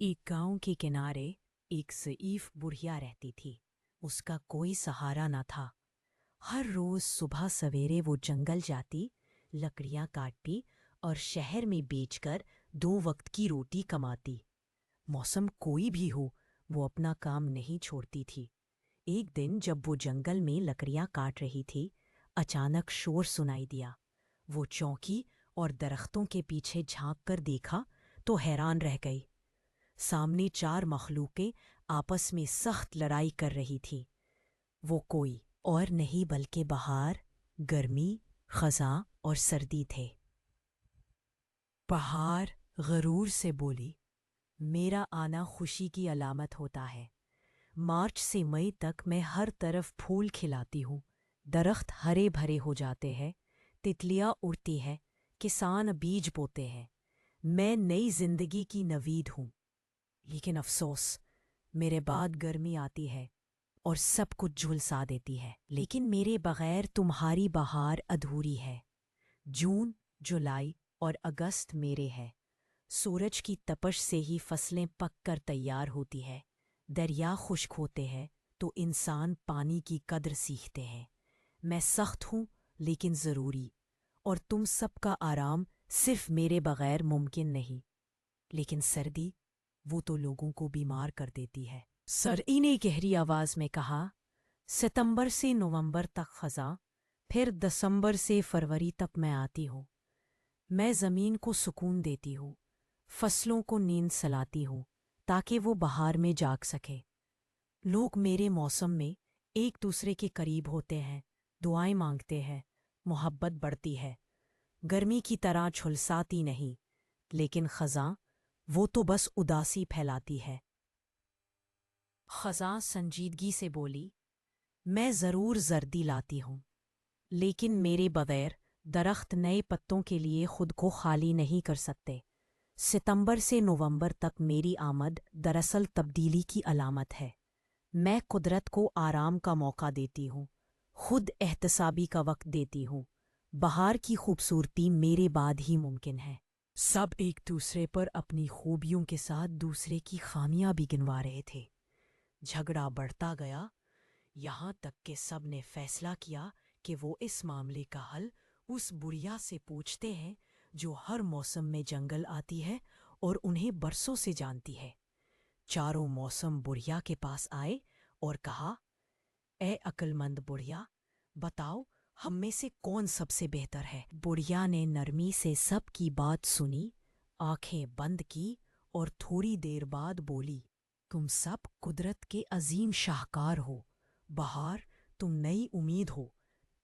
एक गांव के किनारे एक ज़ईफ़ बुढ़िया रहती थी। उसका कोई सहारा न था। हर रोज़ सुबह सवेरे वो जंगल जाती, लकड़ियाँ काटती और शहर में बेचकर 2 वक्त की रोटी कमाती। मौसम कोई भी हो, वो अपना काम नहीं छोड़ती थी। एक दिन जब वो जंगल में लकड़ियाँ काट रही थी, अचानक शोर सुनाई दिया। वो चौंकी और दरख्तों के पीछे झांक कर देखा तो हैरान रह गई। सामने 4 मखलूकें आपस में सख्त लड़ाई कर रही थीं। वो कोई और नहीं बल्कि बहार, गर्मी, खज़ां और सर्दी थे। बहार गरूर से बोली, मेरा आना खुशी की अलामत होता है। मार्च से मई तक मैं हर तरफ फूल खिलाती हूँ। दरख्त हरे भरे हो जाते हैं, तितलियाँ उड़ती हैं, किसान बीज बोते हैं। मैं नई जिंदगी की नवीद हूँ। लेकिन अफसोस, मेरे बाद गर्मी आती है और सब कुछ झुलसा देती है। लेकिन मेरे बगैर तुम्हारी बहार अधूरी है। जून, जुलाई और अगस्त मेरे हैं। सूरज की तपश से ही फसलें पक कर तैयार होती है। दरिया खुश्क होते हैं तो इंसान पानी की कद्र सीखते हैं। मैं सख्त हूँ लेकिन ज़रूरी, और तुम सबका आराम सिर्फ मेरे बगैर मुमकिन नहीं। लेकिन सर्दी, वो तो लोगों को बीमार कर देती है। सरई ने गहरी आवाज में कहा, सितंबर से नवंबर तक खज़ां, फिर दिसंबर से फरवरी तक मैं आती हूँ। मैं ज़मीन को सुकून देती हूँ, फसलों को नींद सलाती हूँ ताकि वो बहार में जाग सके। लोग मेरे मौसम में एक दूसरे के करीब होते हैं, दुआएं मांगते हैं, मोहब्बत बढ़ती है। गर्मी की तरह झुलसाती नहीं, लेकिन खज़ां, वो तो बस उदासी फैलाती है। खज़ां संजीदगी से बोली, मैं ज़रूर जर्दी लाती हूँ, लेकिन मेरे बगैर दरख्त नए पत्तों के लिए खुद को खाली नहीं कर सकते। सितंबर से नवंबर तक मेरी आमद दरअसल तब्दीली की अलामत है। मैं कुदरत को आराम का मौका देती हूँ, खुद एहतसाबी का वक्त देती हूँ। बहार की खूबसूरती मेरे बाद ही मुमकिन है। सब एक दूसरे पर अपनी खूबियों के साथ दूसरे की खामियां भी गिनवा रहे थे। झगड़ा बढ़ता गया, यहाँ तक कि सब ने फैसला किया कि वो इस मामले का हल उस बुढ़िया से पूछते हैं जो हर मौसम में जंगल आती है और उन्हें बरसों से जानती है। चारों मौसम बुढ़िया के पास आए और कहा, ए अक्लमंद बुढ़िया, बताओ हम में से कौन सबसे बेहतर है। बुढ़िया ने नरमी से सबकी बात सुनी, आंखें बंद की और थोड़ी देर बाद बोली, तुम सब कुदरत के अजीम शाहकार हो। बहार, तुम नई उम्मीद हो।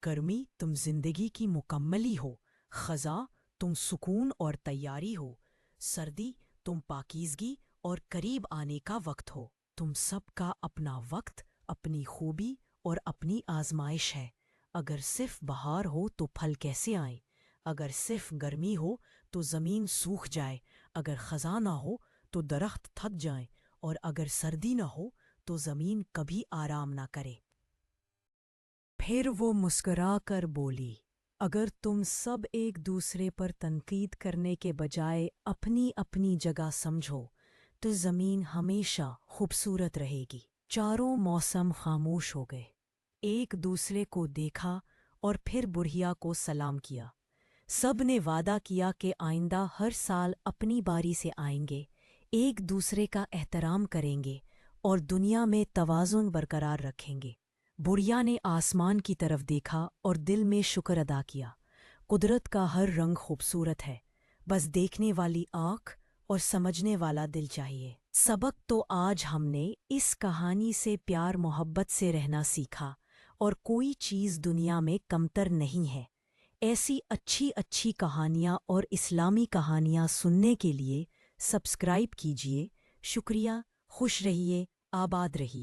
गर्मी, तुम जिंदगी की मुकम्मली हो। खज़ां, तुम सुकून और तैयारी हो। सर्दी, तुम पाकीज़गी और करीब आने का वक्त हो। तुम सबका अपना वक्त, अपनी खूबी और अपनी आजमाइश है। अगर सिर्फ बहार हो तो फल कैसे आए? अगर सिर्फ गर्मी हो तो ज़मीन सूख जाए। अगर खज़ां ना हो तो दरख्त थक जाए। और अगर सर्दी न हो तो ज़मीन कभी आराम ना करे। फिर वो मुस्कुरा कर बोली, अगर तुम सब एक दूसरे पर तनकीद करने के बजाय अपनी अपनी जगह समझो तो ज़मीन हमेशा खूबसूरत रहेगी। चारों मौसम खामोश हो गए, एक दूसरे को देखा और फिर बुढ़िया को सलाम किया। सब ने वादा किया कि आइंदा हर साल अपनी बारी से आएंगे, एक दूसरे का एहतराम करेंगे और दुनिया में तवाज़ुन बरकरार रखेंगे। बुढ़िया ने आसमान की तरफ देखा और दिल में शुक्र अदा किया। कुदरत का हर रंग खूबसूरत है, बस देखने वाली आँख और समझने वाला दिल चाहिए। सबक तो आज हमने इस कहानी से प्यार मोहब्बत से रहना सीखा, और कोई चीज़ दुनिया में कमतर नहीं है। ऐसी अच्छी अच्छी कहानियाँ और इस्लामी कहानियाँ सुनने के लिए सब्सक्राइब कीजिए। शुक्रिया, खुश रहिए, आबाद रहिए।